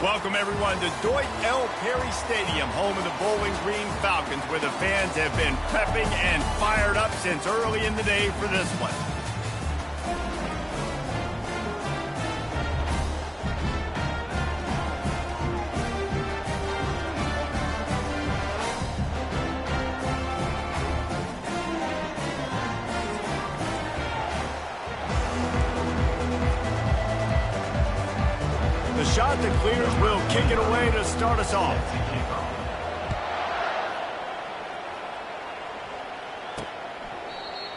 Welcome, everyone, to Dwight L. Perry Stadium, home of the Bowling Green Falcons, where the fans have been prepping and fired up since early in the day for this one. The shot that clears will kick it away to start us off.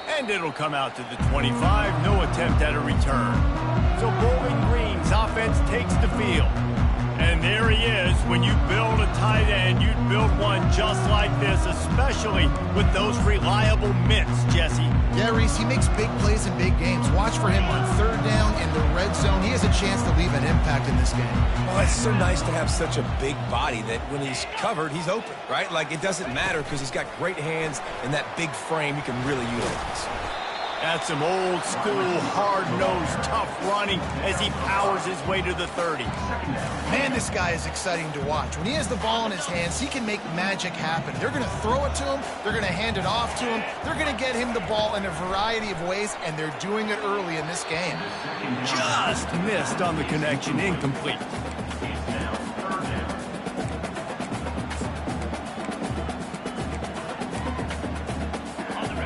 And it'll come out to the 25. No attempt at a return. So Bowling Green's offense takes the field. And there he is. When you build a tight end, you'd build one just like this, especially with those reliable mitts, Jesse. Yeah, Reese, he makes big plays in big games. Watch for him on third down in the red zone. He has a chance to leave an impact in this game. Well, it's so nice to have such a big body that when he's covered, he's open, right? Like, it doesn't matter because he's got great hands and that big frame he can really utilize. That's some old-school, hard-nosed, tough running as he powers his way to the 30. Man, this guy is exciting to watch. When he has the ball in his hands, he can make magic happen. They're going to throw it to him. They're going to hand it off to him. They're going to get him the ball in a variety of ways, and they're doing it early in this game. Just missed on the connection. Incomplete.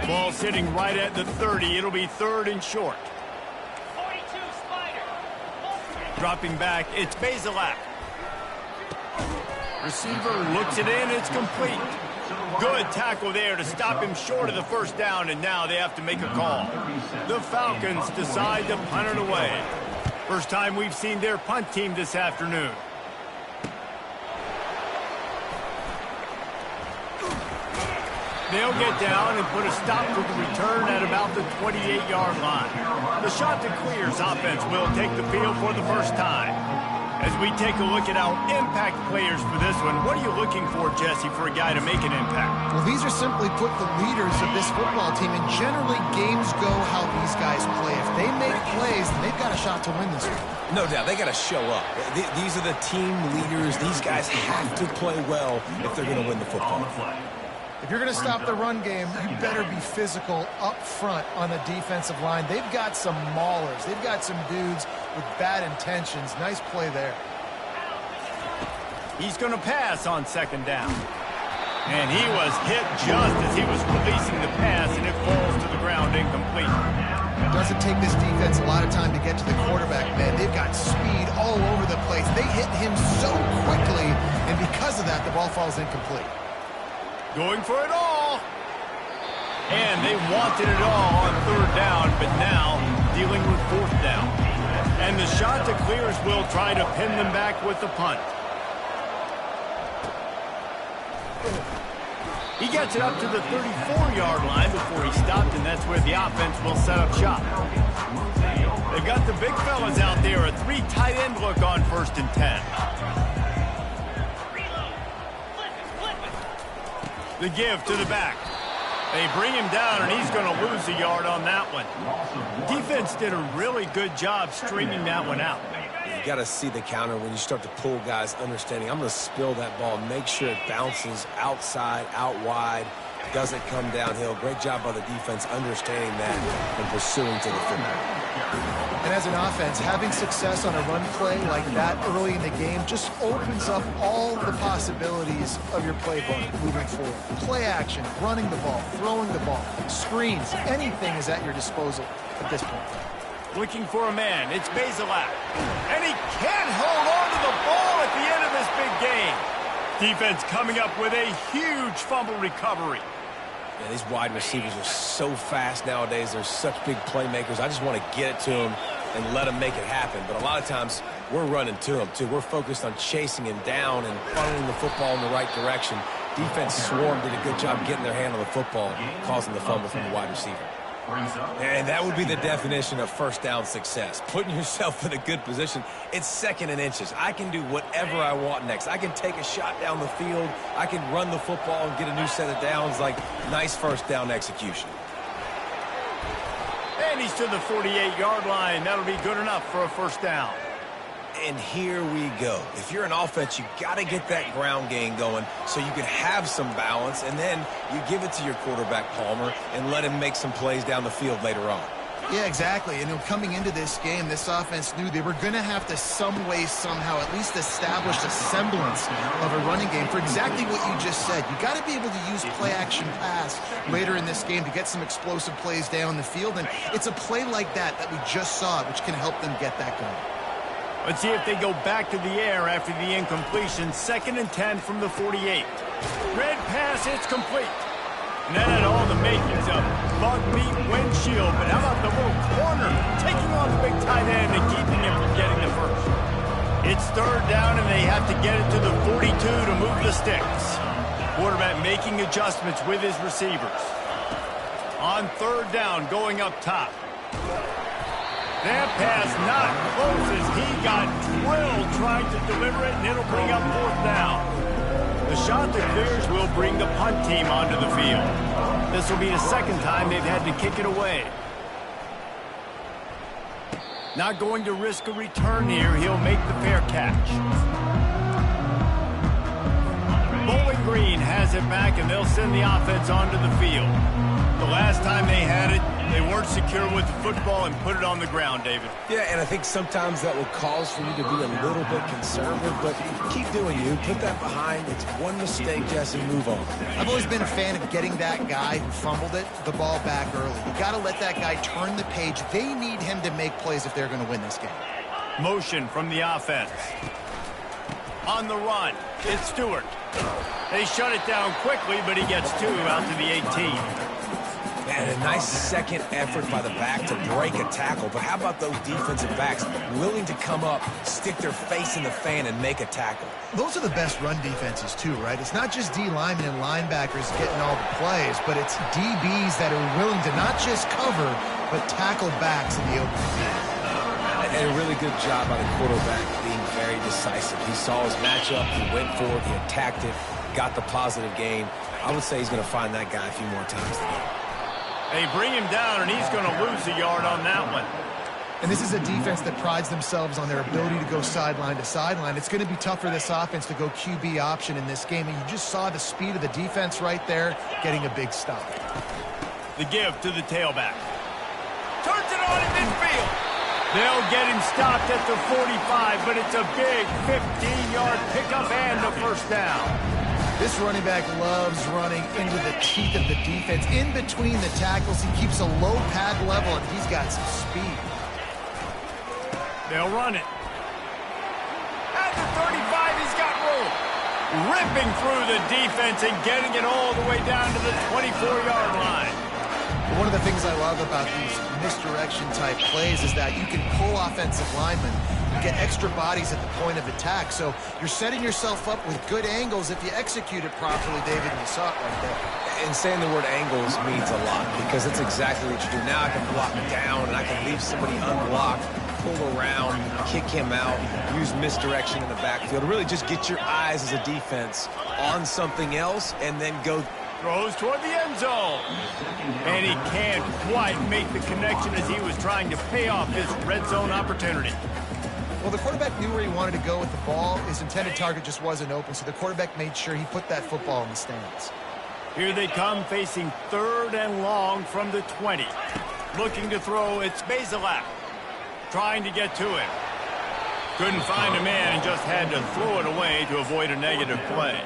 Ball sitting right at the 30. It'll be third and short. 42 Spider. Dropping back, it's Bazelak. Receiver looks it in, it's complete. Good tackle there to stop him short of the first down, and now they have to make a call. The Falcons decide to punt it away. First time we've seen their punt team this afternoon. They'll get down and put a stop to the return at about the 28-yard line. The shot that clears offense will take the field for the first time. As we take a look at our impact players for this one, what are you looking for, Jesse, for a guy to make an impact? Well, these are simply put the leaders of this football team, and generally games go how these guys play. If they make plays, then they've got a shot to win this one. No doubt, they got to show up. These are the team leaders. These guys have to play well if they're going to win the football. If you're going to stop the run game, you better be physical up front on the defensive line. They've got some maulers. They've got some dudes with bad intentions. Nice play there. He's going to pass on second down. And he was hit just as he was releasing the pass, and it falls to the ground incomplete. It doesn't take this defense a lot of time to get to the quarterback, man. They've got speed all over the place. They hit him so quickly, and because of that, the ball falls incomplete. Going for it all. And they wanted it all on third down, but now dealing with fourth down. And the shot to clears will try to pin them back with the punt. He gets it up to the 34-yard line before he stopped, and that's where the offense will set up shop. They've got the big fellas out there, a three tight end look on 1st and 10. The give to the back. They bring him down, and he's going to lose a yard on that one. Defense did a really good job stringing that one out. You got to see the counter when you start to pull guys, understanding I'm going to spill that ball, make sure it bounces outside, out wide, doesn't come downhill. Great job by the defense understanding that and pursuing to the football. And as an offense, having success on a run play like that early in the game just opens up all the possibilities of your playbook moving forward. Play action, running the ball, throwing the ball, screens, anything is at your disposal at this point. Looking for a man, it's Bazelak. And he can't hold on to the ball at the end of this big game. Defense coming up with a huge fumble recovery. Yeah, these wide receivers are so fast nowadays. They're such big playmakers. I just want to get it to them and let them make it happen. But a lot of times, we're running to them, too. We're focused on chasing him down and funneling the football in the right direction. Defense swarm did a good job getting their hand on the football, causing the fumble from the wide receiver. And that would be the definition of first down success. Putting yourself in a good position. It's 2nd and inches. I can do whatever I want next. I can take a shot down the field. I can run the football and get a new set of downs. Like, nice first down execution. And he's to the 48-yard line. That'll be good enough for a first down. And here we go. If you're an offense, you got to get that ground game going so you can have some balance, and then you give it to your quarterback, Palmer, and let him make some plays down the field later on. Yeah, exactly. And coming into this game, this offense knew they were going to have to some way, somehow, at least establish a semblance of a running game for exactly what you just said. You got to be able to use play-action pass later in this game to get some explosive plays down the field. And it's a play like that we just saw, which can help them get that going. Let's see if they go back to the air after the incompletion. 2nd and 10 from the 48. Red pass, it's complete. And that had all the makings of bug beat windshield, but how about the little corner taking on the big tight end and keeping him from getting the first? It's 3rd down, and they have to get it to the 42 to move the sticks. Quarterback making adjustments with his receivers. On 3rd down, going up top. That pass not close as he got drilled trying to deliver it, and it'll bring up 4th down. The shot that clears will bring the punt team onto the field. This will be the 2nd time they've had to kick it away. Not going to risk a return here. He'll make the fair catch. Bowling Green has it back, and they'll send the offense onto the field. The last time they had it, they weren't secure with the football and put it on the ground, David. Yeah, and I think sometimes that will cause for you to be a little bit conservative, but keep doing you. Put that behind. It's one mistake, Jesse. Move on. I've always been a fan of getting that guy who fumbled it, the ball back early. You got to let that guy turn the page. They need him to make plays if they're going to win this game. Motion from the offense. On the run, it's Stewart. They shut it down quickly, but he gets 2 out to the 18. And a nice second effort by the back to break a tackle. But how about those defensive backs willing to come up, stick their face in the fan, and make a tackle? Those are the best run defenses, too, right? It's not just D linemen and linebackers getting all the plays, but it's DBs that are willing to not just cover, but tackle backs in the open field. And a really good job by the quarterback being very decisive. He saw his matchup, he went for it, he attacked it, got the positive gain. I would say he's going to find that guy a few more times today. They bring him down, and he's going to lose a yard on that one. And this is a defense that prides themselves on their ability to go sideline to sideline. It's going to be tough for this offense to go QB option in this game, and you just saw the speed of the defense right there getting a big stop. The give to the tailback. Turns it on in midfield. They'll get him stopped at the 45, but it's a big 15-yard pickup and a 1st down. This running back loves running into the teeth of the defense. In between the tackles, he keeps a low pad level, and he's got some speed. They'll run it. At the 35, he's got room. Ripping through the defense and getting it all the way down to the 24-yard line. One of the things I love about these misdirection-type plays is that you can pull offensive linemen, get extra bodies at the point of attack. So you're setting yourself up with good angles if you execute it properly, David, and you saw it right there. And saying the word angles means a lot because it's exactly what you do. Now I can block down, and I can leave somebody unblocked, pull around, kick him out, use misdirection in the backfield. Really just get your eyes as a defense on something else and then go. Throws toward the end zone. And he can't quite make the connection as he was trying to pay off his red zone opportunity. Well, the quarterback knew where he wanted to go with the ball. His intended target just wasn't open, so the quarterback made sure he put that football in the stands. Here they come, facing 3rd and long from the 20. Looking to throw, it's Bazelak. Trying to get to him. Couldn't find a man and just had to throw it away to avoid a negative play.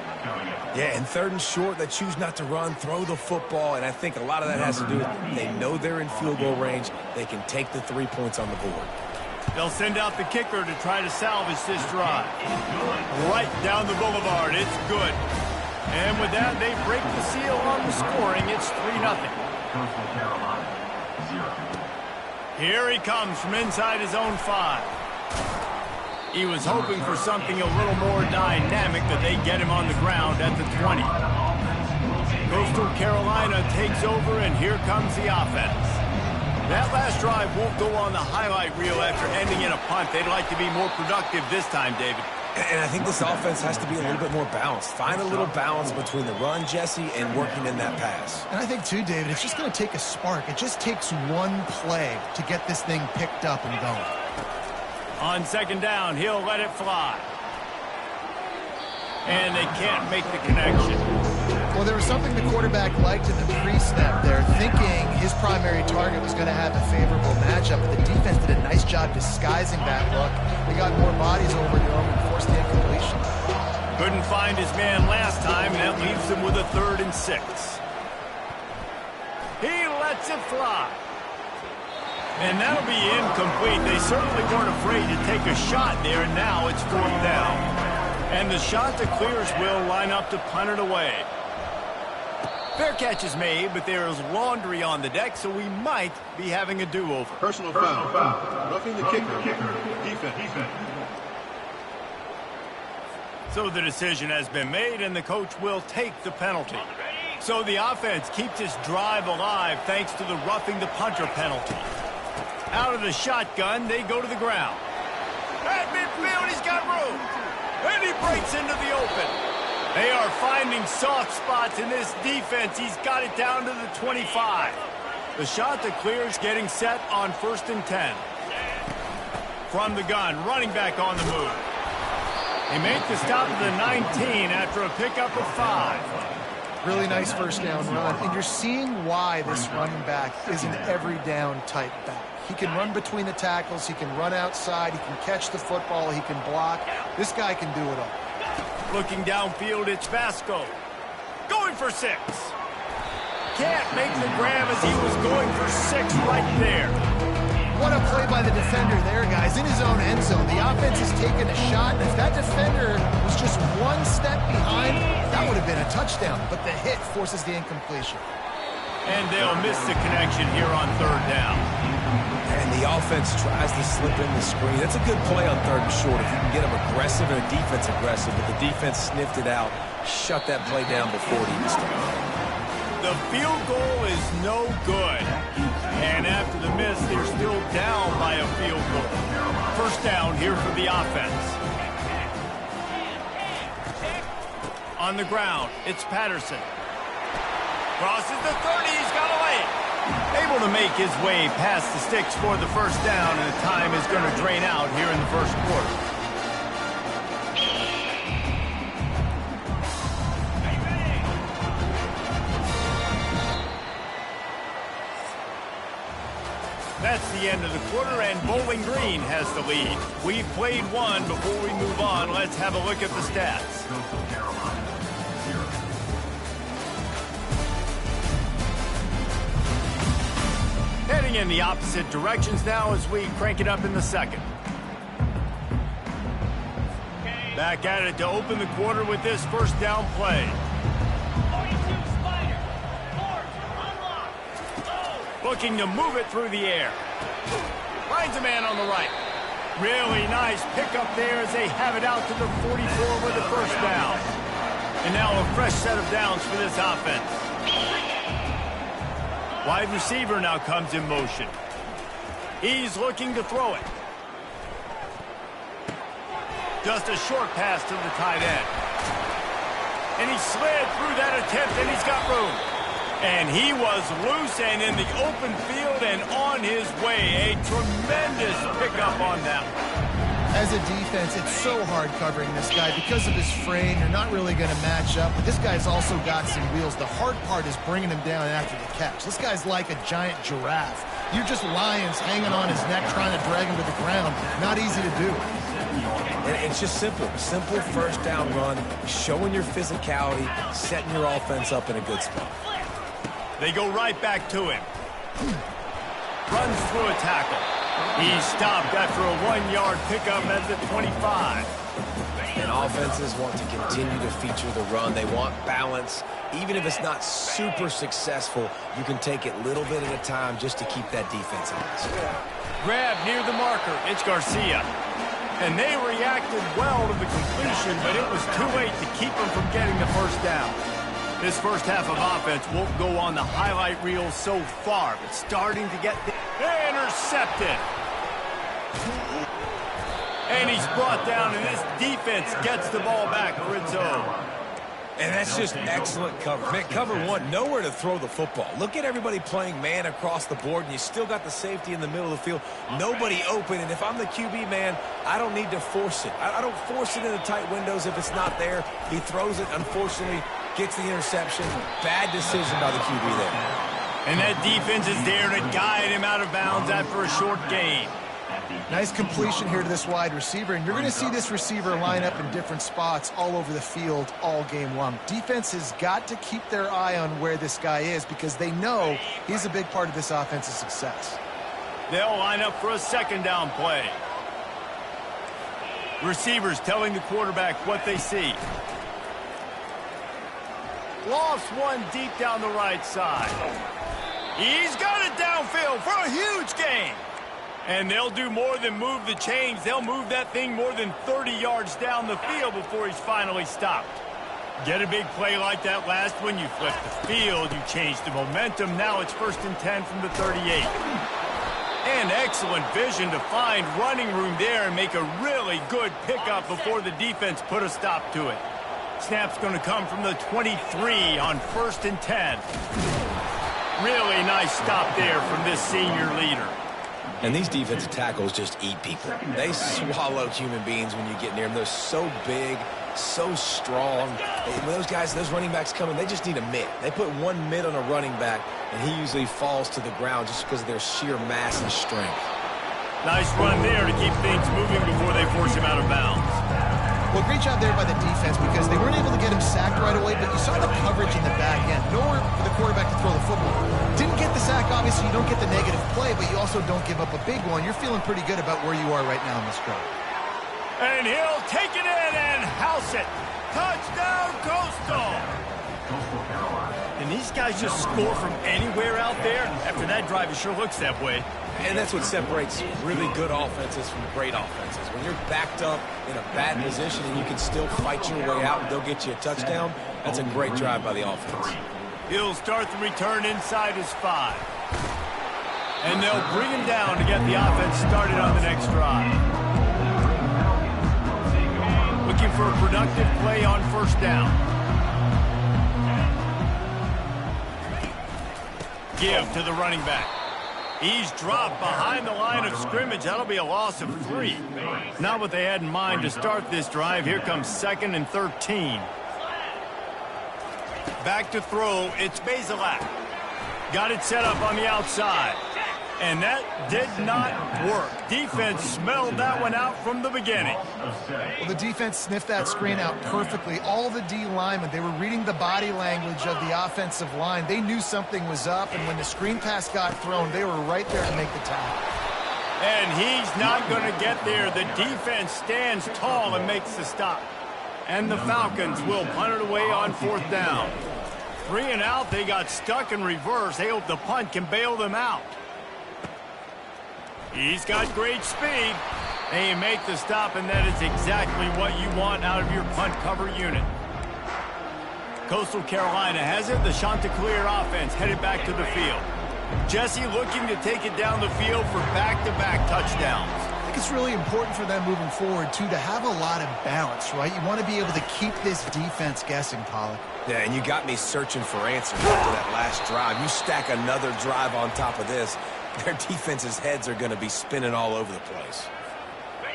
Yeah, and 3rd and short, they choose not to run, throw the football, and I think a lot of that has to do with they know they're in field goal range. They can take the 3 points on the board. They'll send out the kicker to try to salvage this drive. Right down the boulevard, it's good. And with that, they break the seal on the scoring. It's 3-0. Here he comes from inside his own 5. He was hoping for something a little more dynamic, that they get him on the ground at the 20. Coastal Carolina takes over, and here comes the offense. That last drive won't go on the highlight reel after ending in a punt. They'd like to be more productive this time, David. And I think this offense has to be a little bit more balanced. Find a little balance between the run, Jesse, and working in that pass. And I think, too, David, it's just going to take a spark. It just takes one play to get this thing picked up and going. On second down, he'll let it fly. And they can't make the connection. Well, there was something the quarterback liked in the pre-snap there, thinking his primary target was going to have a favorable matchup, but the defense did a nice job disguising that look. They got more bodies over to him and forced the incompletion. Couldn't find his man last time, and that leaves him with a 3rd and 6. He lets it fly. And that'll be incomplete. They certainly weren't afraid to take a shot there, and now it's 4th down. And the shot that clears will line up to punt it away. Fair catch is made, but there is laundry on the deck, so we might be having a do-over. Personal foul. Roughing the kicker. Defense. So the decision has been made, and the coach will take the penalty. So the offense keeps its drive alive thanks to the roughing the punter penalty. Out of the shotgun, they go to the ground. At midfield, he's got room. And he breaks into the open. They are finding soft spots in this defense. He's got it down to the 25. The shot that clears getting set on 1st and 10. From the gun, running back on the move. They make the stop at the 19 after a pickup of 5. Really nice first down run, and you're seeing why this running back is an every down type back. He can run between the tackles, he can run outside, he can catch the football, he can block. This guy can do it all. Looking downfield, it's Vasco. Going for 6. Can't make the grab as he was going for 6 right there. What a play by the defender there, guys. In his own end zone, the offense has taken a shot, and if that defender was just 1 step behind, that would have been a touchdown. But the hit forces the incompletion. And they'll miss the connection here on 3rd down. And the offense tries to slip in the screen. That's a good play on 3rd and short. If you can get them aggressive and a defense aggressive, but the defense sniffed it out, shut that play down before it even started. The field goal is no good. And after the miss, they're still down by a field goal. 1st down here for the offense. On the ground, it's Patterson. Crosses the 30, he's got away. Able to make his way past the sticks for the 1st down, and the time is going to drain out here in the 1st quarter. That's the end of the quarter, and Bowling Green has the lead. We've played 1 before we move on. Let's have a look at the stats. Heading in the opposite directions now as we crank it up in the 2nd. Back at it to open the quarter with this 1st down play. 42 Spider. Force unlocked. Looking to move it through the air. Finds a man on the right. Really nice pickup there as they have it out to the 44 with the 1st down. And now a fresh set of downs for this offense. Wide receiver now comes in motion. He's looking to throw it. Just a short pass to the tight end. And he slid through that attempt, and he's got room. And he was loose and in the open field and on his way. A tremendous pickup on that one. As a defense, it's so hard covering this guy. Because of his frame, you're not really going to match up. But this guy's also got some wheels. The hard part is bringing him down after the catch. This guy's like a giant giraffe. You're just lions hanging on his neck trying to drag him to the ground. Not easy to do. And it's just simple. Simple 1st down run, showing your physicality, setting your offense up in a good spot. They go right back to him. Runs through a tackle. He's stopped after a 1-yard pickup at the 25. And offenses want to continue to feature the run. They want balance. Even if it's not super successful, you can take it little bit at a time just to keep that defense honest. Grab near the marker. It's Garcia. And they reacted well to the completion, but it was too late to keep them from getting the 1st down. This 1st half of offense won't go on the highlight reel so far, but starting to get intercepted. And he's brought down, and this defense gets the ball back for its own. And that's just excellent cover. Man, cover one, nowhere to throw the football. Look at everybody playing man across the board, and you still got the safety in the middle of the field. Nobody open, and if I'm the QB, man, I don't need to force it. I don't force it into tight windows if it's not there. He throws it, unfortunately, gets the interception. Bad decision by the QB there. And that defense is there to guide him out of bounds after a short gain. Nice completion here to this wide receiver, and you're going to see this receiver line up in different spots all over the field all game long. Defense has got to keep their eye on where this guy is because they know he's a big part of this offense's success. They'll line up for a second down play. Receivers telling the quarterback what they see. Lost one deep down the right side. He's got it downfield for a huge gain. And they'll do more than move the chains. They'll move that thing more than 30 yards down the field before he's finally stopped. Get a big play like that last one, you flip the field, you change the momentum. Now it's 1st and 10 from the 38. And excellent vision to find running room there and make a really good pickup before the defense put a stop to it. Snap's going to come from the 23 on 1st and 10. Really nice stop there from this senior leader. And these defensive tackles just eat people. They swallow human beings when you get near them. They're so big, so strong. When those guys, those running backs come in, they just need a mid. They put one mid on a running back, and he usually falls to the ground just because of their sheer mass and strength. Nice run there to keep things moving before they force him out of bounds. Well, great job there by the defense because they weren't able to get him sacked right away, but you saw the coverage in the back end. Nowhere for the quarterback to throw the football. Didn't get the sack, obviously. You don't get the negative play, but you also don't give up a big one. You're feeling pretty good about where you are right now in this drive. And he'll take it in and house it. Touchdown, Coastal. And these guys just score from anywhere out there. After that drive, it sure looks that way. And that's what separates really good offenses from great offenses. When you're backed up in a bad position and you can still fight your way out and they'll get you a touchdown, that's a great drive by the offense. He'll start the return inside his 5. And they'll bring him down to get the offense started on the next drive. Looking for a productive play on 1st down. Give to the running back. He's dropped behind the line of scrimmage. That'll be a loss of 3. Not what they had in mind to start this drive. Here comes 2nd and 13. Back to throw. It's Bazelak. Got it set up on the outside. And that did not work. Defense smelled that one out from the beginning. Well, the defense sniffed that screen out perfectly. All the D linemen, they were reading the body language of the offensive line. They knew something was up, and when the screen pass got thrown, they were right there to make the tackle. And he's not going to get there. The defense stands tall and makes the stop. And the Falcons will punt it away on 4th down. 3 and out, they got stuck in reverse. They hope the punt can bail them out. He's got great speed. They make the stop, and that is exactly what you want out of your punt cover unit. Coastal Carolina has it. The Chanticleer offense headed back to the field. Jesse looking to take it down the field for back-to-back touchdowns. I think it's really important for them moving forward, too, to have a lot of balance, right? You want to be able to keep this defense guessing, Pollack. Yeah, and you got me searching for answers after that last drive. You stack another drive on top of this, their defense's heads are going to be spinning all over the place.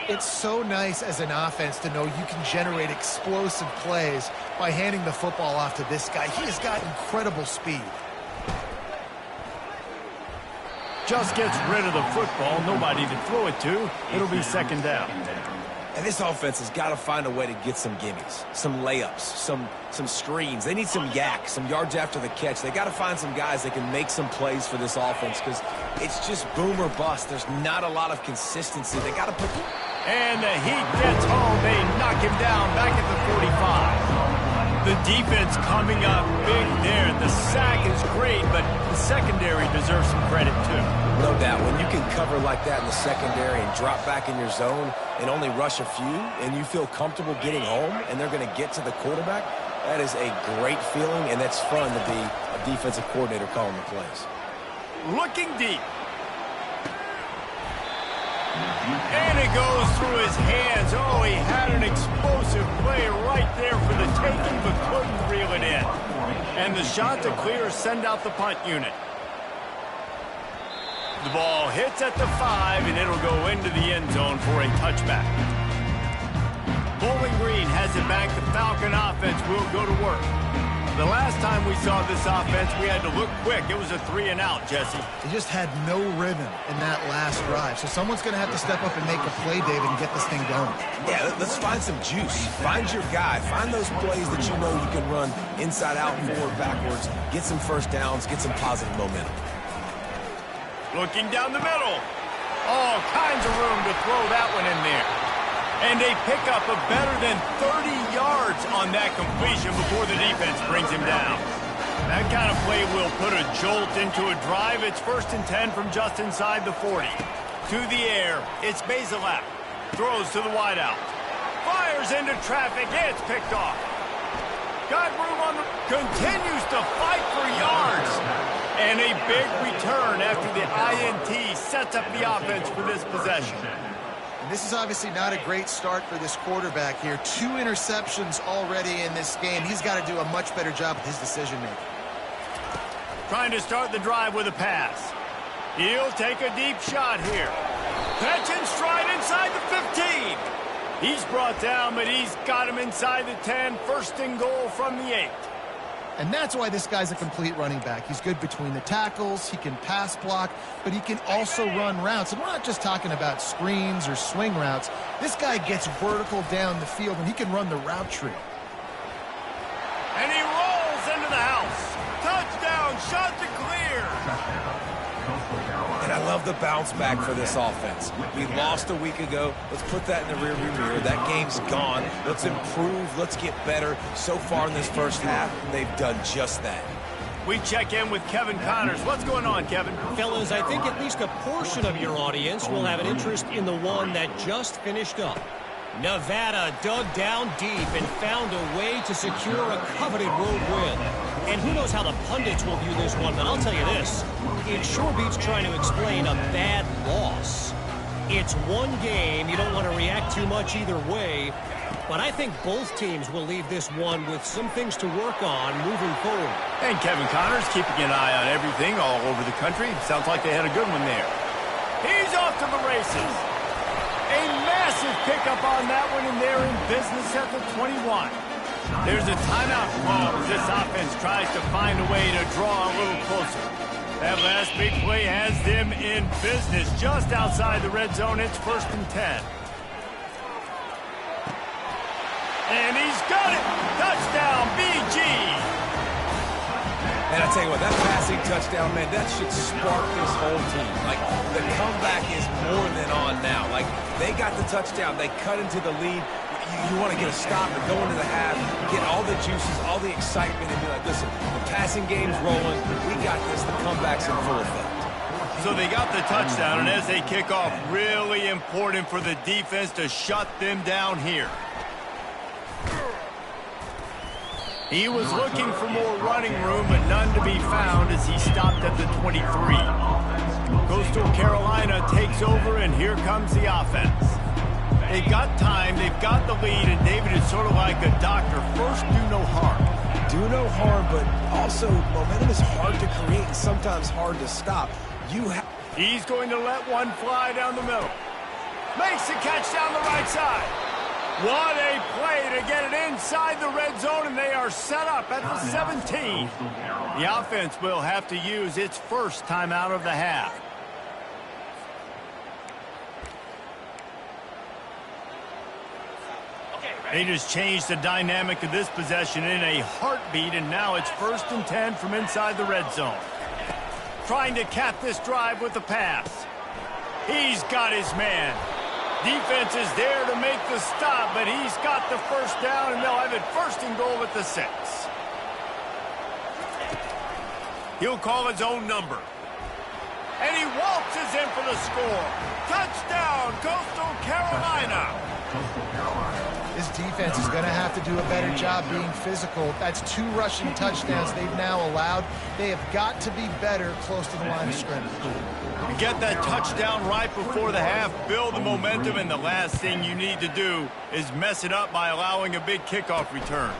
It's so nice as an offense to know you can generate explosive plays by handing the football off to this guy. He has got incredible speed. Just gets rid of the football. Nobody to throw it to. It'll be 2nd down. And this offense has got to find a way to get some gimmies, some layups, some screens. They need some yak, some yards after the catch. They got to find some guys that can make some plays for this offense because it's just boom or bust. There's not a lot of consistency. They got to put... And the Heat gets home. They knock him down back at the 45. The defense coming up big there. The sack is great, but the secondary deserves some credit too. No doubt. When you can cover like that in the secondary and drop back in your zone and only rush a few, and you feel comfortable getting home, and they're going to get to the quarterback, that is a great feeling, and that's fun to be a defensive coordinator calling the plays. Looking deep. And it goes through his hands. Oh, he had an explosive play right there for the shaky but couldn't reel it in. And the shot to clear send out the punt unit. The ball hits at the 5, and it'll go into the end zone for a touchback. Bowling Green has it back. The Falcon offense will go to work. The last time we saw this offense, we had to look quick. It was a 3-and-out, Jesse. They just had no rhythm in that last drive. So someone's going to have to step up and make a play, David, and get this thing going. Yeah, let's find some juice. Find your guy. Find those plays that you know you can run inside out, forward, backwards. Get some first downs. Get some positive momentum. Looking down the middle. All kinds of room to throw that one in there. And they pick up a better than 30 yards on that completion before the defense brings him down. That kind of play will put a jolt into a drive. It's 1st and 10 from just inside the 40. To the air, it's Bazelak. Throws to the wideout. Fires into traffic. It's picked off. Got room on the... Continues to fight for yards. And a big return after the INT sets up the offense for this possession. And this is obviously not a great start for this quarterback here. 2 interceptions already in this game. He's got to do a much better job with his decision-making. Trying to start the drive with a pass. He'll take a deep shot here. Catch and stride inside the 15. He's brought down, but he's got him inside the 10. 1st and goal from the 8. And that's why this guy's a complete running back. He's good between the tackles, he can pass block, but he can also run routes. And we're not just talking about screens or swing routes. This guy gets vertical down the field, and he can run the route tree. And he rolls into the house. Touchdown, shot to clear. And I love the bounce back for this offense. We lost a week ago. Let's put that in the rearview mirror. That game's gone. Let's improve. Let's get better. So far in this first half, they've done just that. We check in with Kevin Connors. What's going on, Kevin? Fellas, I think at least a portion of your audience will have an interest in the one that just finished up. Nevada dug down deep and found a way to secure a coveted road win. And who knows how the pundits will view this one, but I'll tell you this. It sure beats trying to explain a bad loss. It's one game. You don't want to react too much either way. But I think both teams will leave this one with some things to work on moving forward. And Kevin Connors keeping an eye on everything all over the country. Sounds like they had a good one there. He's off to the races. A massive pickup on that one, and they're in business at the 21. There's a timeout call as this offense tries to find a way to draw a little closer. That last big play has them in business just outside the red zone. It's 1st and 10. And he's got it! Touchdown, BG! And I tell you what, that passing touchdown, man, that should spark this whole team. Like, the comeback is more than on now. Like, they got the touchdown. They cut into the lead. You want to get a stop and go into the half, get all the juices, all the excitement, and be like, listen, the passing game's rolling. We got this. The comeback's in full effect. So they got the touchdown, and as they kick off, really important for the defense to shut them down here. He was looking for more running room, but none to be found as he stopped at the 23. Coastal Carolina takes over, and here comes the offense. They've got time, they've got the lead, and David is sort of like a doctor. First, do no harm. Do no harm, but also momentum is hard to create and sometimes hard to stop. He's going to let one fly down the middle. Makes the catch down the right side. What a play to get it inside the red zone, and they are set up at the 17. The offense will have to use its first timeout of the half. They just changed the dynamic of this possession in a heartbeat, and now it's 1st and 10 from inside the red zone. Trying to cap this drive with the pass. He's got his man. Defense is there to make the stop, but he's got the first down, and they'll have it 1st and goal at the 6. He'll call his own number. And he waltzes in for the score. Touchdown, Coastal Carolina. This defense is going to have to do a better job being physical. That's 2 rushing touchdowns they've now allowed. They have got to be better close to the line of scrimmage. You get that touchdown right before the half, build the momentum, and the last thing you need to do is mess it up by allowing a big kickoff return.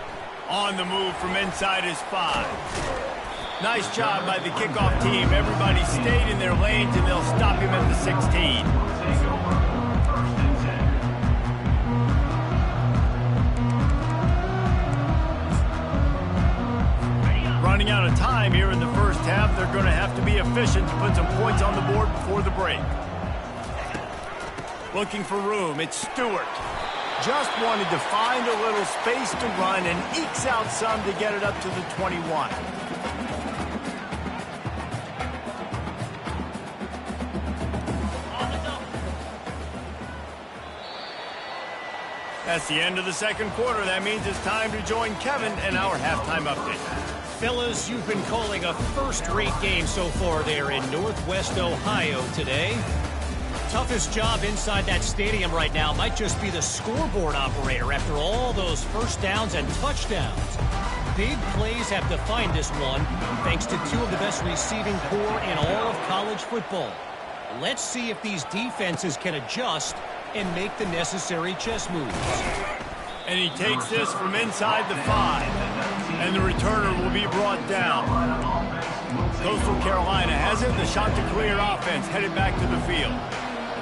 On the move from inside his 5. Nice job by the kickoff team. Everybody stayed in their lanes, and they'll stop him at the 16. Running out of time here in the first half. They're going to have to be efficient to put some points on the board before the break. Looking for room. It's Stewart. Just wanted to find a little space to run and ekes out some to get it up to the 21. That's the end of the second quarter. That means it's time to join Kevin in our halftime update. Fellas, you've been calling a first-rate game so far there in Northwest Ohio today. Toughest job inside that stadium right now might just be the scoreboard operator after all those first downs and touchdowns. Big plays have defined this one, thanks to two of the best receiving corps in all of college football. Let's see if these defenses can adjust and make the necessary chess moves. And he takes this from inside the 5. And the returner will be brought down. Coastal Carolina has it. The Chanticleer offense headed back to the field.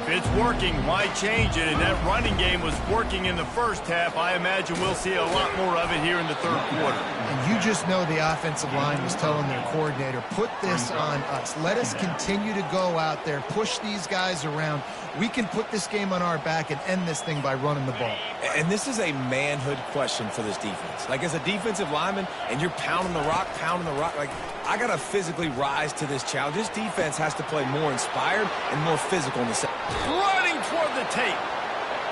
If it's working, why change it? And that running game was working in the first half. I imagine we'll see a lot more of it here in the third quarter. And you just know the offensive line was telling their coordinator, put this on us. Let us continue to go out there, push these guys around. We can put this game on our back and end this thing by running the ball. And this is a manhood question for this defense. Like, as a defensive lineman, and you're pounding the rock, like, I got to physically rise to this challenge. This defense has to play more inspired and more physical in the second. Running toward the tape.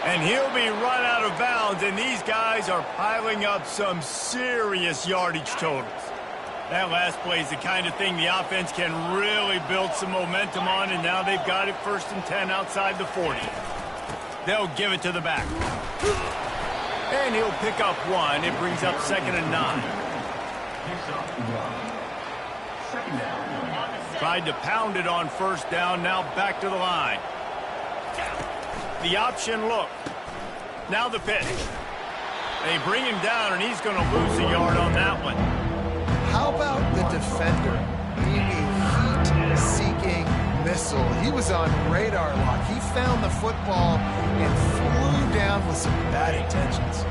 And he'll be run out of bounds, and these guys are piling up some serious yardage totals. That last play is the kind of thing the offense can really build some momentum on, and now they've got it 1st and 10 outside the 40. They'll give it to the back. And he'll pick up 1. It brings up 2nd and 9. Tried to pound it on 1st down, now back to the line. The option look. Now the pitch. They bring him down, and he's going to lose a yard on that one. How about the defender being a heat-seeking missile? He was on radar lock. He found the football and flew down with some bad intentions.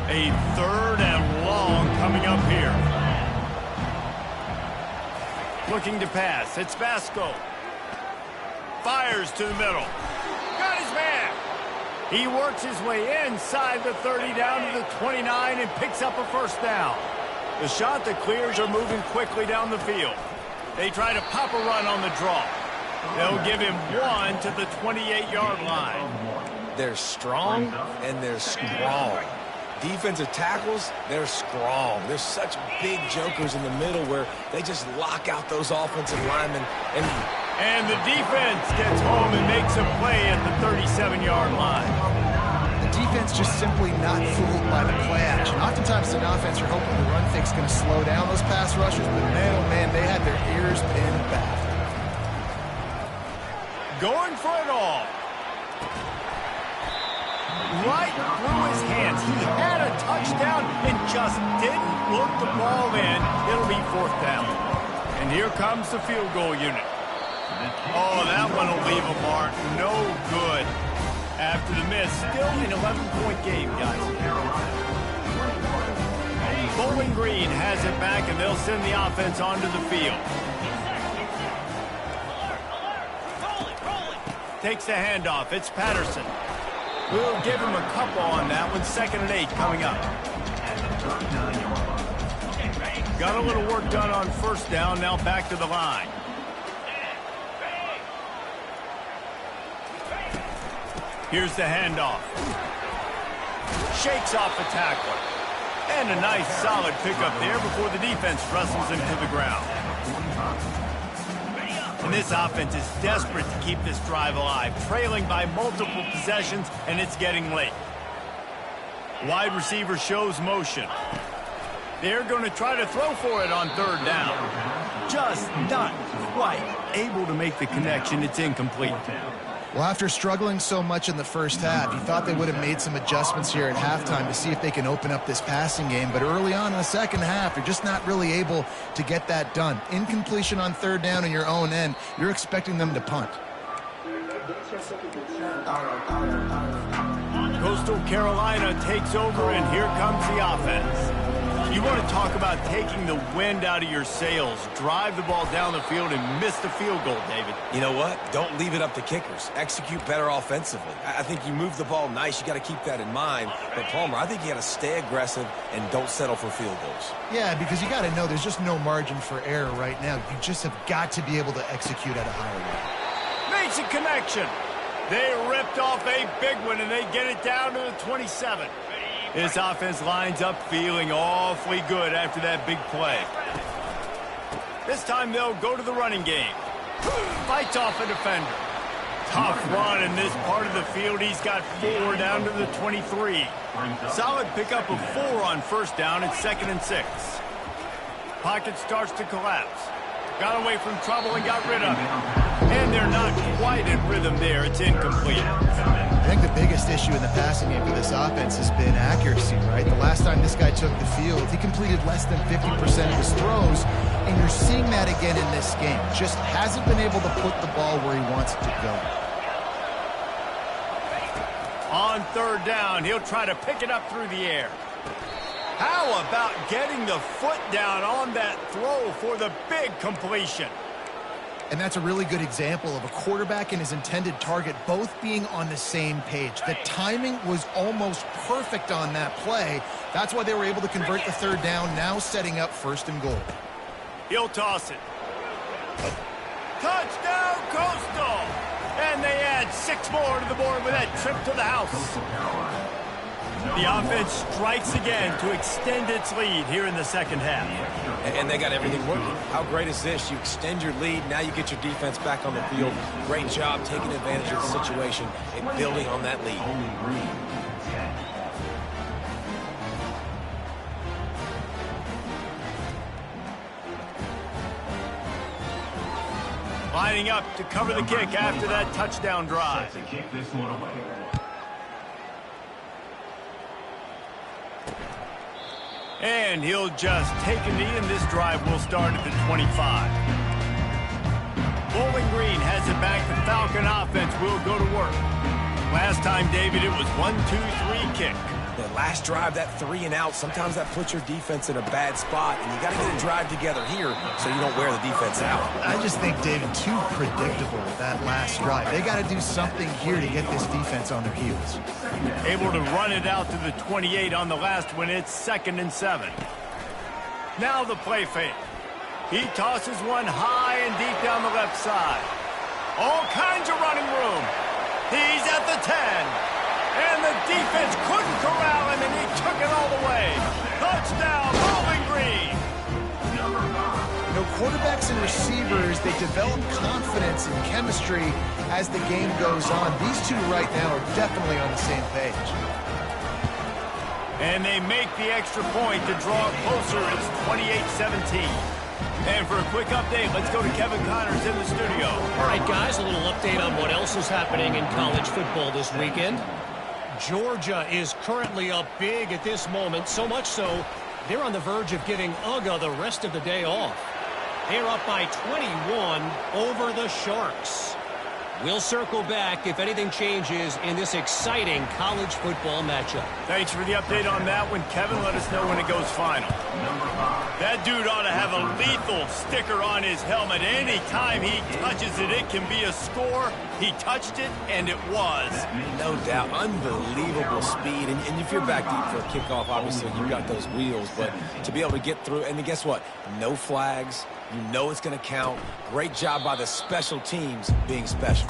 A 3rd and long coming up here. Looking to pass. It's Vasco. Fires to the middle. Got his man. He works his way inside the 30 down to the 29 and picks up a 1st down. The Chanticleers are moving quickly down the field. They try to pop a run on the draw. They'll give him 1 to the 28-yard line. They're strong and they're strong. Defensive tackles, they're strong. There's such big jokers in the middle where they just lock out those offensive linemen. And the defense gets home and makes a play at the 37-yard line. The defense just simply not fooled by the play action. Oftentimes in offense, you're hoping the run fake's going to slow down those pass rushers, but man, oh man, they had their ears pinned back. Going for it all. Right through his hands. He had a touchdown and just didn't look the ball in. It'll be 4th down. And here comes the field goal unit. Oh, that one will leave a mark. No good. After the miss, still an 11-point game, guys. Bowling Green has it back, and they'll send the offense onto the field. Takes the handoff. It's Patterson. We'll give him a couple on that one. 2nd and 8 coming up. Got a little work done on 1st down. Now back to the line. Here's the handoff. Shakes off the tackler. And a nice solid pickup there before the defense wrestles him to the ground. And this offense is desperate to keep this drive alive, trailing by multiple possessions, and it's getting late. Wide receiver shows motion. They're going to try to throw for it on 3rd down. Just not quite able to make the connection. It's incomplete. Well, after struggling so much in the first half, you thought they would have made some adjustments here at halftime to see if they can open up this passing game. But early on in the second half, you're just not really able to get that done. Incompletion on third down in your own end, you're expecting them to punt. Coastal Carolina takes over, and here comes the offense. You want to talk about taking the wind out of your sails. Drive the ball down the field and miss the field goal, David. You know what? Don't leave it up to kickers. Execute better offensively. I think you move the ball nice. You got to keep that in mind. But, Palmer, I think you got to stay aggressive and don't settle for field goals. Yeah, because you got to know there's just no margin for error right now. You just have got to be able to execute at a higher rate. Makes a connection. They ripped off a big one, and they get it down to the 27. This offense lines up feeling awfully good after that big play. This time they'll go to the running game. Fights off a defender. Tough run in this part of the field. He's got 4 down to the 23. Solid pickup of 4 on first down. It's 2nd and 6. Pocket starts to collapse. Got away from trouble and got rid of it. And they're not quite in rhythm there. It's incomplete. I think the biggest issue in the passing game for this offense has been accuracy, right? The last time this guy took the field, he completed less than 50% of his throws, and you're seeing that again in this game. Just hasn't been able to put the ball where he wants it to go. On third down, he'll try to pick it up through the air. How about getting the foot down on that throw for the big completion? And that's a really good example of a quarterback and his intended target both being on the same page. The timing was almost perfect on that play. That's why they were able to convert the third down, now setting up 1st and goal. He'll toss it. Touchdown, Coastal! And they add 6 more to the board with that trip to the house. The offense strikes again to extend its lead here in the second half. And they got everything working. How great is this? You extend your lead. Now you get your defense back on the field. Great job taking advantage of the situation and building on that lead. Lining up to cover the kick after that touchdown drive. And he'll just take a knee, and this drive will start at the 25. Bowling Green has it back. The Falcon offense will go to work. Last time, David, it was 1-2-3 kick. The last drive, that 3 and out, sometimes that puts your defense in a bad spot, and you got to get a drive together here so you don't wear the defense out. I just think, David, too predictable that last drive. They got to do something here to get this defense on their heels. Able to run it out to the 28 on the last one. It's 2nd and 7. Now the play fake. He tosses one high and deep down the left side. All kinds of running room. He's at the 10. And the defense couldn't corral him, and he took it all the way. Touchdown, Bowling Green. You know, quarterbacks and receivers, they develop confidence and chemistry as the game goes on. These two right now are definitely on the same page. And they make the extra point to draw it closer. It's 28-17. And for a quick update, let's go to Kevin Connors in the studio. All right, guys, a little update on what else is happening in college football this weekend. Georgia is currently up big at this moment, so much so they're on the verge of giving UGA the rest of the day off. They're up by 21 over the Sharks. We'll circle back if anything changes in this exciting college football matchup. Thanks for the update on that one, Kevin. Let us know when it goes final. That dude ought to have a lethal sticker on his helmet. Anytime he touches it, it can be a score. He touched it, and it was. No doubt. Unbelievable speed. And if you're back deep for a kickoff, obviously you've got those wheels. But to be able to get through, and then guess what? No flags. You know it's going to count. Great job by the special teams being special.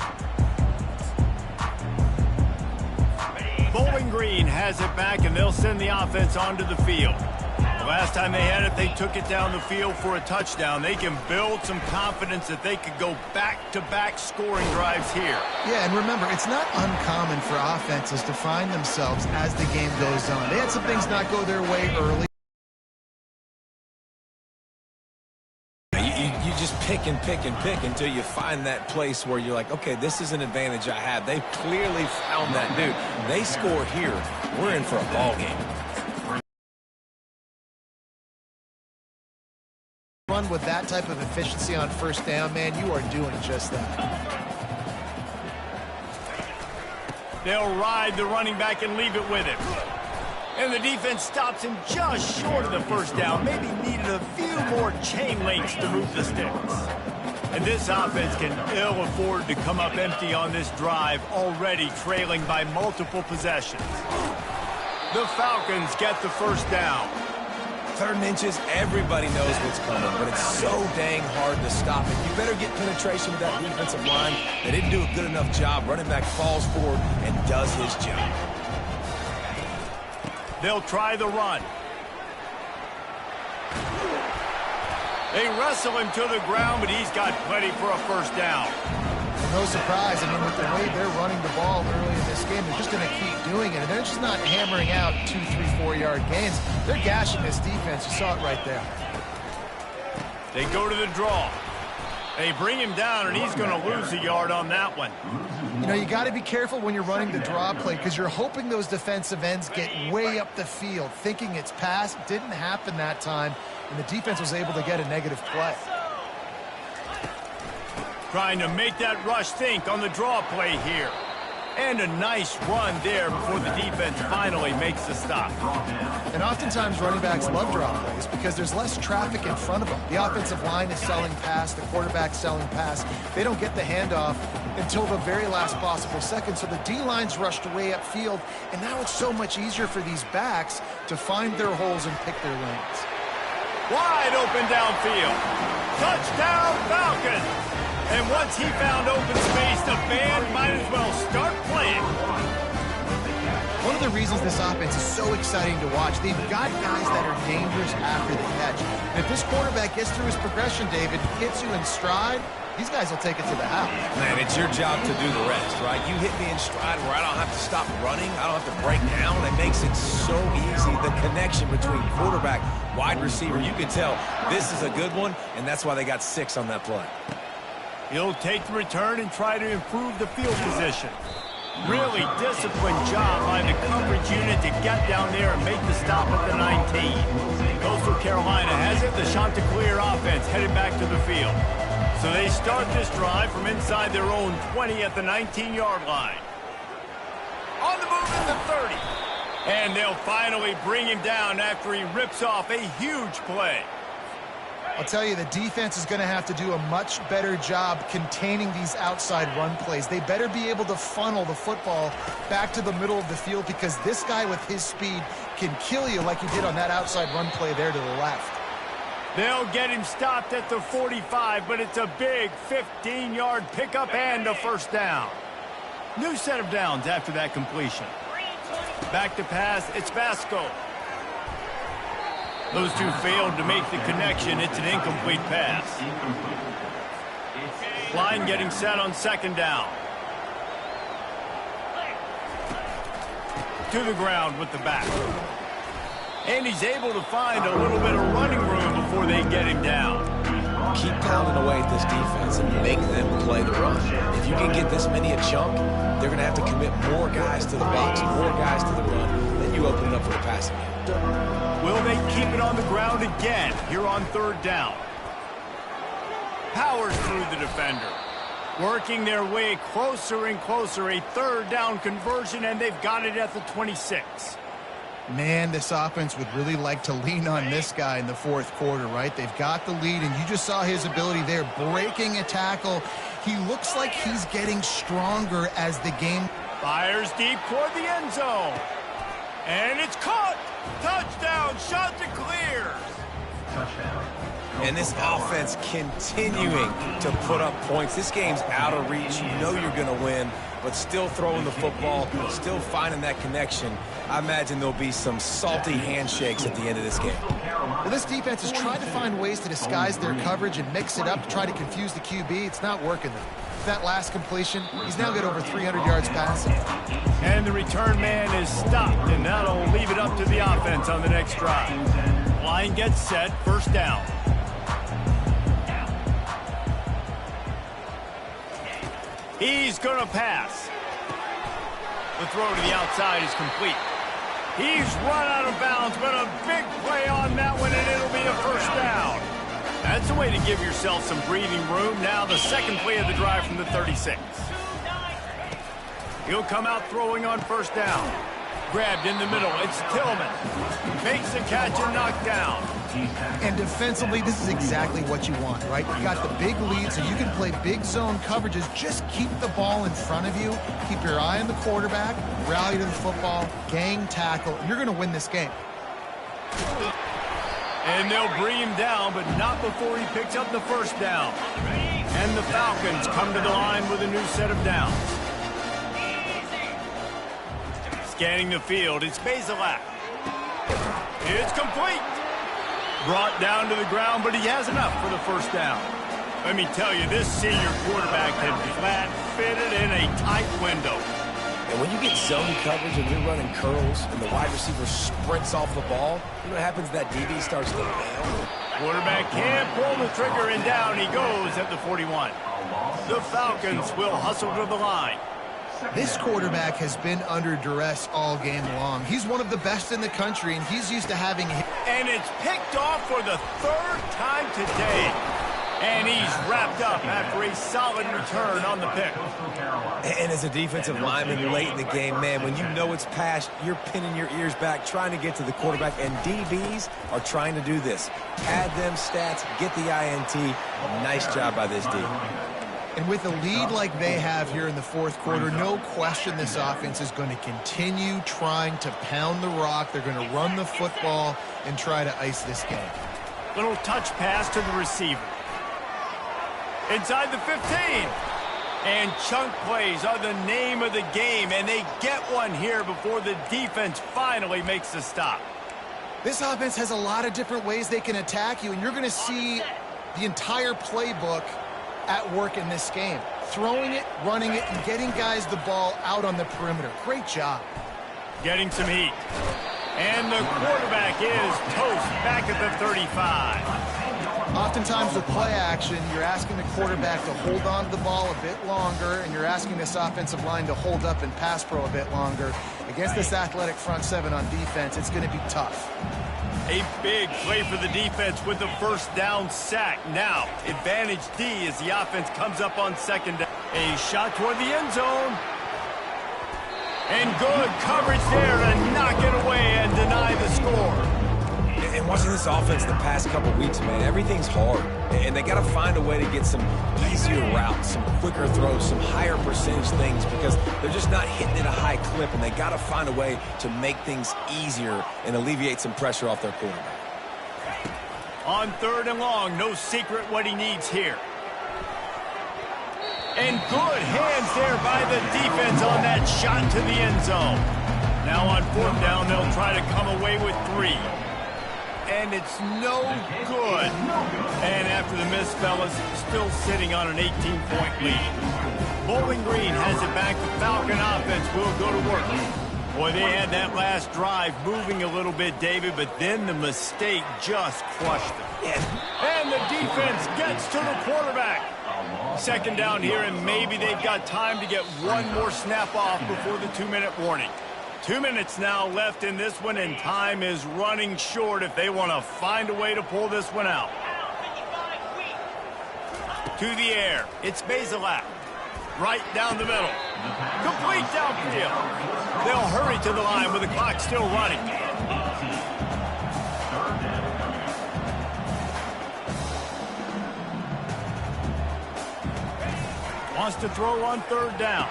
Bowling Green has it back, and they'll send the offense onto the field. The last time they had it, they took it down the field for a touchdown. They can build some confidence that they could go back-to-back scoring drives here. Yeah, and remember, it's not uncommon for offenses to find themselves as the game goes on. They had some things not go their way early. You just pick and pick and pick until you find that place where you're like, okay, this is an advantage I have. They've clearly found that dude. They score here, we're in for a ball game. Run with that type of efficiency on first down, man, you are doing just that. They'll ride the running back and leave it with him. And the defense stops him just short of the first down. Maybe needed a few more chain links to move the sticks. And this offense can ill afford to come up empty on this drive, already trailing by multiple possessions. The Falcons get the first down. 3rd and inches, everybody knows what's coming, but it's so dang hard to stop it. You better get penetration with that defensive line. They didn't do a good enough job. Running back falls forward and does his job. They'll try the run. They wrestle him to the ground, but he's got plenty for a first down. No surprise. I mean, with the way they're running the ball early in this game, they're just going to keep doing it. And they're just not hammering out 2, 3, 4-yard gains. They're gashing this defense. You saw it right there. They go to the draw. They bring him down, and he's going to lose a yard on that one. You know, you got to be careful when you're running the draw play because you're hoping those defensive ends get way up the field, thinking it's pass. Didn't happen that time, and the defense was able to get a negative play. Trying to make that rush think on the draw play here. And a nice run there before the defense finally makes the stop. And oftentimes running backs love draw plays because there's less traffic in front of them. The offensive line is selling pass, the quarterback's selling pass. They don't get the handoff until the very last possible second. So the D-line's rushed way upfield, and now it's so much easier for these backs to find their holes and pick their lanes. Wide open downfield. Touchdown Falcons! And once he found open space, the band might as well start playing. One of the reasons this offense is so exciting to watch, they've got guys that are dangerous after the catch. And if this quarterback gets through his progression, David, hits you in stride, these guys will take it to the house. Man, it's your job to do the rest, right? You hit me in stride where I don't have to stop running. I don't have to break down. It makes it so easy. The connection between quarterback, wide receiver, you can tell this is a good one, and that's why they got 6 on that play. He'll take the return and try to improve the field position. Really disciplined job by the coverage unit to get down there and make the stop at the 19. Coastal Carolina has it. The Chanticleer offense headed back to the field. So they start this drive from inside their own 20 at the 19-yard line. On the move at the 30. And they'll finally bring him down after he rips off a huge play. I'll tell you, the defense is going to have to do a much better job containing these outside run plays. They better be able to funnel the football back to the middle of the field because this guy with his speed can kill you like he did on that outside run play there to the left. They'll get him stopped at the 45, but it's a big 15-yard pickup and a first down. New set of downs after that completion. Back to pass, it's Vasco. Those two failed to make the connection. It's an incomplete pass. Line getting set on second down. To the ground with the back. And he's able to find a little bit of running room before they get him down. Keep pounding away at this defense and make them play the run. If you can get this many a chunk, they're going to have to commit more guys to the box, more guys to the run. Then you open it up for the passing game. Will they keep it on the ground again here on third down? Powers through the defender. Working their way closer and closer. A third down conversion, and they've got it at the 26. Man, this offense would really like to lean on this guy in the fourth quarter, right? They've got the lead, and you just saw his ability there, breaking a tackle. He looks like he's getting stronger as the game... Fires deep toward the end zone. And it's caught. Touchdown, Chanticleer. Touchdown. And this offense continuing to put up points. This game's out of reach. You know you're going to win, but still throwing the football, still finding that connection. I imagine there'll be some salty handshakes at the end of this game. Well, this defense has tried to find ways to disguise their coverage and mix it up to try to confuse the QB. It's not working, though. That last completion, he's now got over 300 yards passing. And the return man is stopped, and that'll leave it up to the offense on the next drive. Line gets set, first down. He's going to pass. The throw to the outside is complete. He's run out of bounds, but a big play on that one, and it'll be a first down. That's a way to give yourself some breathing room. Now the second play of the drive from the 36. He'll come out throwing on first down. Grabbed in the middle. It's Tillman. Makes the catch and knocked down. And defensively, this is exactly what you want, right? You got the big lead, so you can play big zone coverages. Just keep the ball in front of you. Keep your eye on the quarterback. Rally to the football. Gang tackle. You're going to win this game. And they'll bring him down, but not before he picks up the first down. And the Falcons come to the line with a new set of downs. Scanning the field, it's Bazelak. It's complete. Brought down to the ground, but he has enough for the first down. Let me tell you, this senior quarterback had flat fitted in a tight window. And when you get zone coverage and you're running curls and the wide receiver sprints off the ball, you know what happens? That DB starts to bail. Quarterback can't pull the trigger, and down he goes at the 41. The Falcons will hustle to the line. This quarterback has been under duress all game long. He's one of the best in the country, and he's used to having... And it's picked off for the third time today. And he's wrapped up after a solid return on the pick. And as a defensive lineman late in the game, man, when you know it's passed, you're pinning your ears back, trying to get to the quarterback. And DBs are trying to do this. Pad them stats, get the INT. Nice job by this D. And with a lead like they have here in the fourth quarter, no question this offense is going to continue trying to pound the rock. They're going to run the football and try to ice this game. Little touch pass to the receiver. Inside the 15. And chunk plays are the name of the game, and they get one here before the defense finally makes the stop. This offense has a lot of different ways they can attack you, and you're going to see the entire playbook at work in this game. Throwing it, running it, and getting guys the ball out on the perimeter. Great job. Getting some heat. And the quarterback is toast back at the 35. Oftentimes with play action, you're asking the quarterback to hold on to the ball a bit longer, and you're asking this offensive line to hold up and pass pro a bit longer. Against this athletic front seven on defense, it's going to be tough. A big play for the defense with the first down sack. Now, advantage D as the offense comes up on second down. A shot toward the end zone. And good coverage there to knock it away and deny the score. And watching this offense the past couple weeks, man, everything's hard. And they got to find a way to get some easier routes, some quicker throws, some higher percentage things because they're just not hitting at a high clip, and they got to find a way to make things easier and alleviate some pressure off their quarterback. On third and long, no secret what he needs here. And good hands there by the defense on that shot to the end zone. Now on fourth down, they'll try to come away with 3. And it's no good. And after the miss, fellas, still sitting on an 18-point lead. Bowling Green has it back. The Falcon offense will go to work. Boy, they had that last drive moving a little bit, David, but then the mistake just crushed them. And the defense gets to the quarterback. Second down here, and maybe they've got time to get one more snap off before the 2-minute warning. 2 minutes now left in this one, and time is running short if they want to find a way to pull this one out. To the air, it's Bazelak. Right down the middle. Complete downfield. They'll hurry to the line with the clock still running. Wants to throw on third down.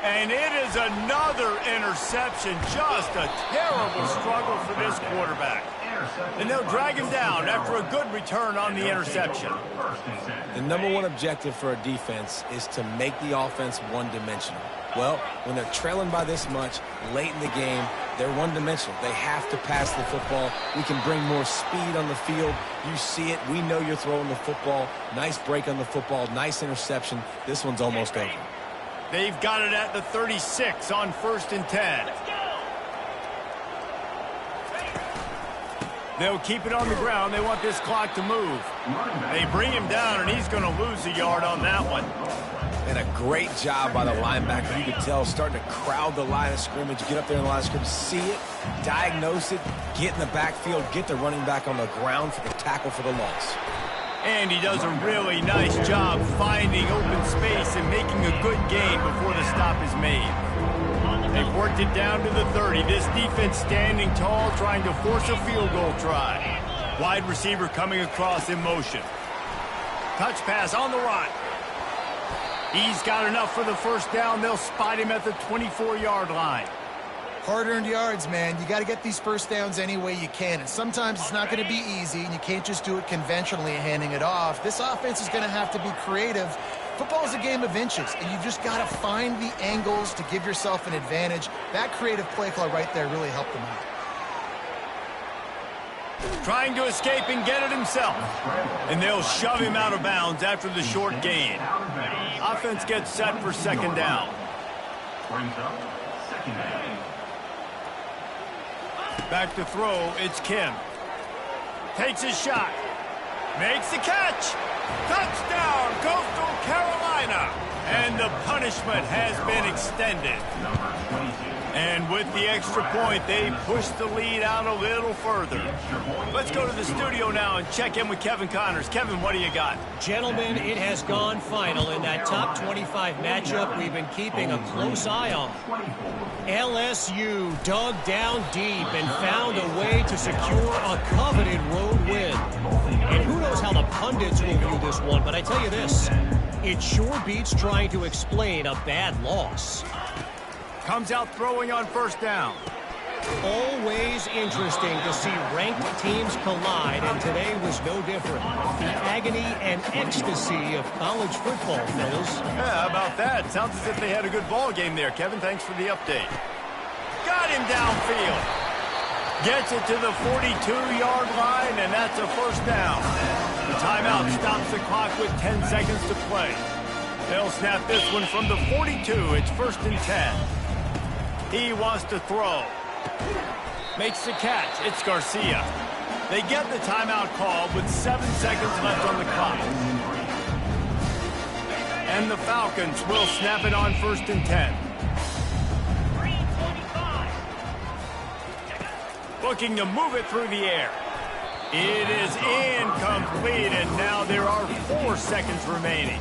And it is another interception. Just a terrible struggle for this quarterback. And they'll drag him down after a good return on the interception. The number one objective for a defense is to make the offense one-dimensional. Well, when they're trailing by this much late in the game, they're one-dimensional. They have to pass the football. We can bring more speed on the field. You see it. We know you're throwing the football. Nice break on the football. Nice interception. This one's almost over. They've got it at the 36 on 1st and 10. They'll keep it on the ground. They want this clock to move. They bring him down, and he's going to lose a yard on that one. And a great job by the linebacker. You could tell starting to crowd the line of scrimmage, get up there in the line of scrimmage, see it, diagnose it, get in the backfield, get the running back on the ground for the tackle for the loss. And he does a really nice job finding open space and making a good gain before the stop is made. They've worked it down to the 30. This defense standing tall, trying to force a field goal try. Wide receiver coming across in motion. Touch pass on the run. He's got enough for the first down. They'll spot him at the 24-yard line. Hard-earned yards, man. You got to get these first downs any way you can. And sometimes it's not going to be easy, and you can't just do it conventionally handing it off. This offense is going to have to be creative. Football is a game of inches, and you've just got to find the angles to give yourself an advantage. That creative play call right there really helped them out. Trying to escape and get it himself. And they'll shove him out of bounds after the short gain. Offense gets set for second down. Back to throw, it's Kim. Takes his shot. Makes the catch. Touchdown, Coastal Carolina. And the punishment has been extended. And with the extra point, they push the lead out a little further. Let's go to the studio now and check in with Kevin Connors. Kevin, what do you got? Gentlemen, it has gone final in that top 25 matchup we've been keeping a close eye on. LSU dug down deep and found a way to secure a coveted road win. And who knows how the pundits will view this one, but I tell you this, it sure beats trying to explain a bad loss. Comes out throwing on first down. Always interesting to see ranked teams collide, and today was no different. The agony and ecstasy of college football, fellas. Yeah, how about that? Sounds as if they had a good ball game there. Kevin, thanks for the update. Got him downfield. Gets it to the 42-yard line, and that's a first down. The timeout stops the clock with 10 seconds to play. They'll snap this one from the 42. It's 1st and 10. He wants to throw. Makes the catch. It's Garcia. They get the timeout called with 7 seconds left on the clock. And the Falcons will snap it on 1st and 10. Looking to move it through the air. It is incomplete, and now there are 4 seconds remaining.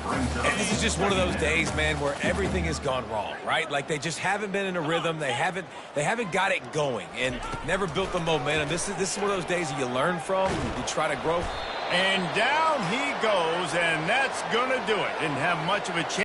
And this is just one of those days, man, where everything has gone wrong, right? Like they just haven't been in a rhythm. They haven't got it going and never built the momentum. This is one of those days that you learn from, you try to grow. And down he goes, and that's going to do it. Didn't have much of a chance.